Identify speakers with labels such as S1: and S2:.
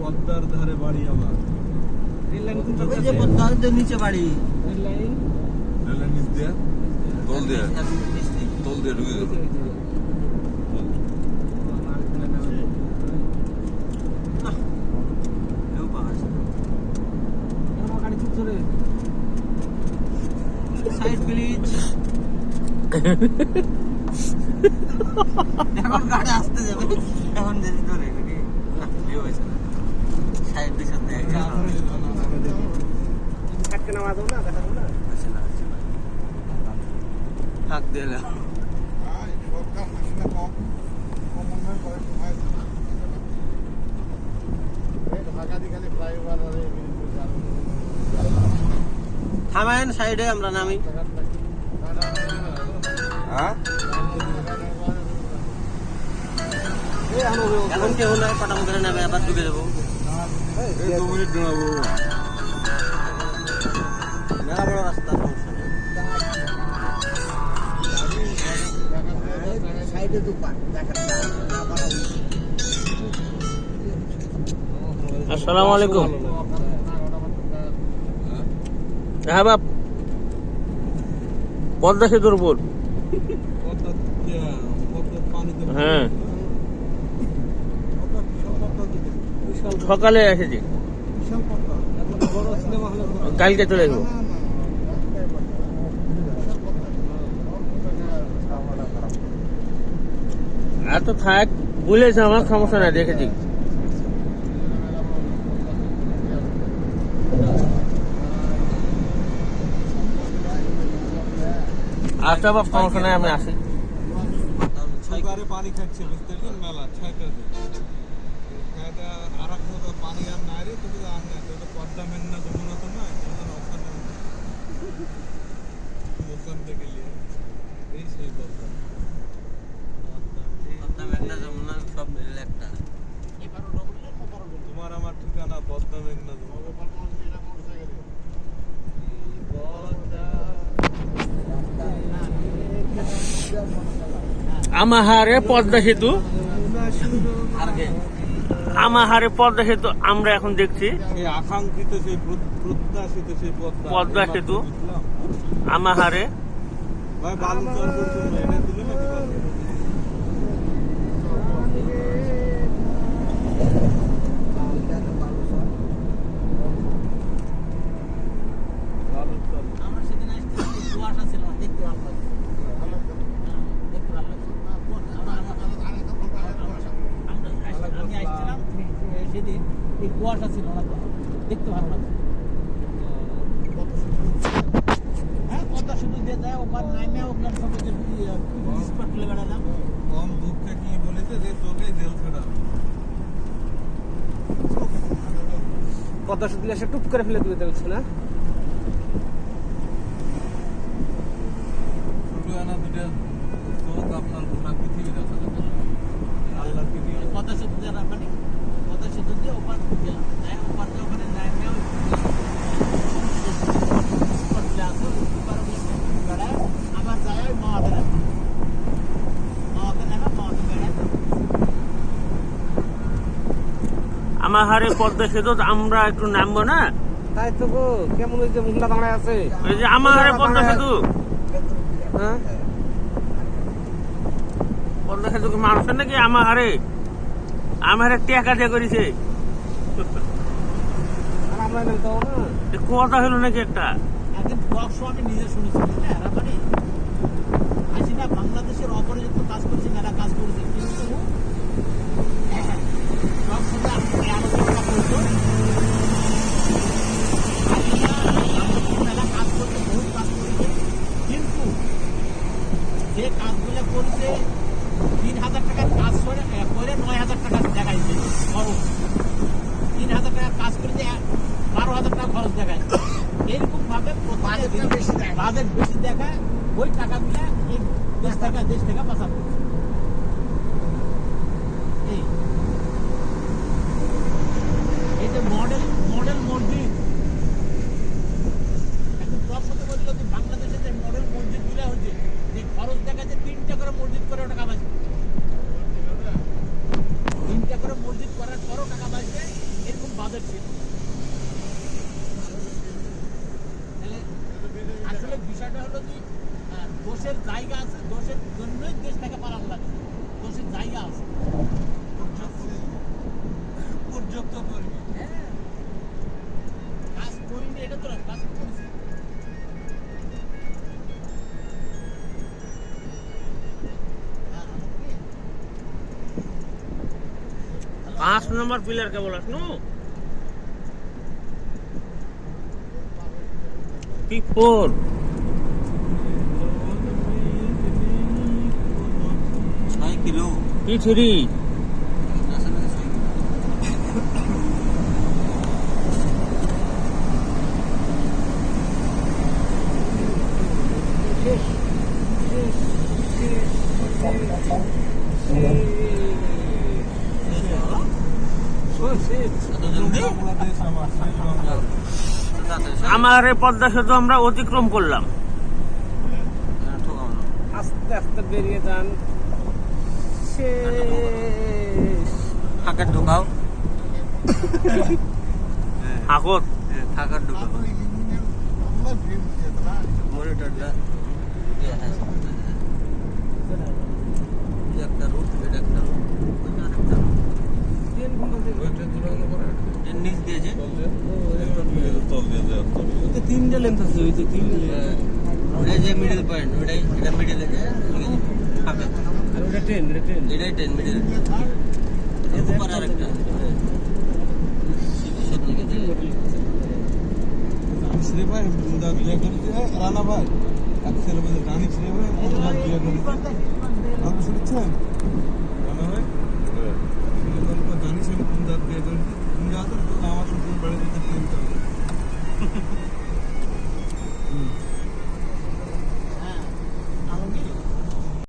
S1: পদ্মার ধারে বাড়ি আমার।
S2: রেল লাইন যে পদ্মার নিচে বাড়ি।
S1: রেল লাইন নিচ দিয়ে তল দিয়ে ঢুকে গেল।
S2: Side please. এখন গাড়ি আসতে যাবে, এখন যদি ধরে সাইড পিছন দিয়ে থাকতে নামা যাবো না, দেখা যাবো না, থাক দিলে থামেন সাইডে, আমরা নামি। এখন কেউ নয়, পটাম করে নামে আবার ঢুকে যাবো।
S1: 2 মিনিট দাঁড়াবো।
S2: মেলা বড় রাস্তা, সমস্যা নেই। সাইডে দোকান।
S3: আসসালামু আলাইকুম। হ্যাঁ বাপ, পদ্মা সেতুর উপর। হ্যাঁ, সকালে এসেছি, কালকে চলে যাবো। এত থাক বলেছে, আমার সমস্যা নাই, দেখেছি। আচ্ছা বাপ, সমস্যা নাই, আমি আসি।
S1: পানি খাচ্ছে বুঝতে পারছেন, মেলা ছয়টা আর এক পানি আর নাই রে, তুমি আর না পদ্মা মেঘনা যমুনা তো নয়, ওখান থেকে এই সেই পদ্মা
S2: মেঘনা যমুনা সব মিলে একটা।
S1: তোমার আমার ঠিকানা পদ্মা মেঘনা যমুনা।
S3: আমাহারে পদ্মা সেতু, আমাহারে পদ্মা সেতু আমরা এখন দেখছি।
S1: সেই আকাঙ্ক্ষিত, সেই প্রত্যাশিত সেই
S3: পদ্মা সেতু আমাহারে।
S1: ভাই বালু চর পর্যন্ত এনে দিল নাকি বালু?
S2: আমরা সেদিন আসছিলাম, কুয়াশা ছিল, দেখতে ভালো লাগছে। দেখতে ভালো লাগছে। আমি আসছিলাম সেদিন, এই কুয়াশা ছিল না, দেখতে ভালো লাগছে। হ্যাঁ, পদ্মা সেতু দিয়ে যায়, ওপার নামে ওখানে সব স্পট তুলে বেড়ালাম।
S1: কম দুঃখে কি বলেছে যে তোকে জেল ছাড়া।
S2: পদ্মা সেতু এসে টুপ করে ফেলে দিতে হচ্ছে না।
S1: ছোট আনা দুটা চোখ আপনার গোটা পৃথিবী দেখা যাবে। আল্লাহ
S2: পদ্মা সেতু দিয়ে মানে পদ্মা সেতু দিয়ে ওপার গেলাম, ওপার দিয়ে ওখানে নামে আবার যায় মাওয়াতে নামে, মাওয়াতে নামে মাওয়াতে বেড়ায়।
S3: আমাহারে পদ্মা সেতু আমরা একটু নামবো না?
S2: তাই তো গো, কেমন ওই যে মহিলা দাঁড়ায় আছে,
S3: ওই যে আমাহারে পদ্মা সেতু।
S2: হ্যাঁ,
S3: পদ্মা সেতু কি মানুষের নাকি? আমাহারে আমাহারে টেকা দিয়ে করেছে,
S2: আর আমরা নামতে হবো না।
S3: কথা হলো নাকি একটা?
S2: একদিন ব্লগ শো আমি নিজে শুনেছি, এরা মানে আসি না, বাংলাদেশের অপরাজিত কাজ করেছে, মেলা কাজ করেছে, কিন্তু ব্লগ শোতে আলোচনা করতো মেলা কাজ করতে, বহুত কাজ করেছে, কিন্তু যে কাজগুলো করেছে 3,000 টাকার কাজ করে 9,000 টাকা দেখাইছে খরচ, 3,000 টাকার কাজ করেছে 12,000 টাকা খরচ দেখায়। এইরকম ভাবে বাজেট বেশি দেখায়, ওই টাকাগুলা এই দেশ থেকে বাঁচানো। কাজ
S1: পর্যাপ্ত করবি
S2: হ্যাঁ কাজ করিনি এটা তো না, কাজ করেছি হ্যাঁ,
S3: 5 নম্বর পিলার কেবল আসনু P4
S1: 6 কিলো
S3: P3
S1: আসলে 6 কিলো এত জলদি
S3: আমার এই পদ্মা সেতু আমরা অতিক্রম করলাম।
S4: আস্তে আস্তে বেরিয়ে যান
S1: ফাঁকার ঢোকাও
S3: হাকত
S1: ফাঁকার ঢোকাও মনিটরটা একটা রুট এটা একটা রুট ওইটা আরেকটা এর নিচ দিয়েছে
S4: তিনটা লেন্থ আছে ওই যে তিন
S1: এই যে মিডল পয়েন্ট ওটাই এটা মিডলে ফাঁকা
S4: আর ওটা ট্রেন
S1: এটাই 10 মিডল উপর আরেকটা সামনে দিকে
S5: श्री भाई बिया करते राणा भाई अक्षर बदल रानी श्री भाई बिया करते आप सुनते हैं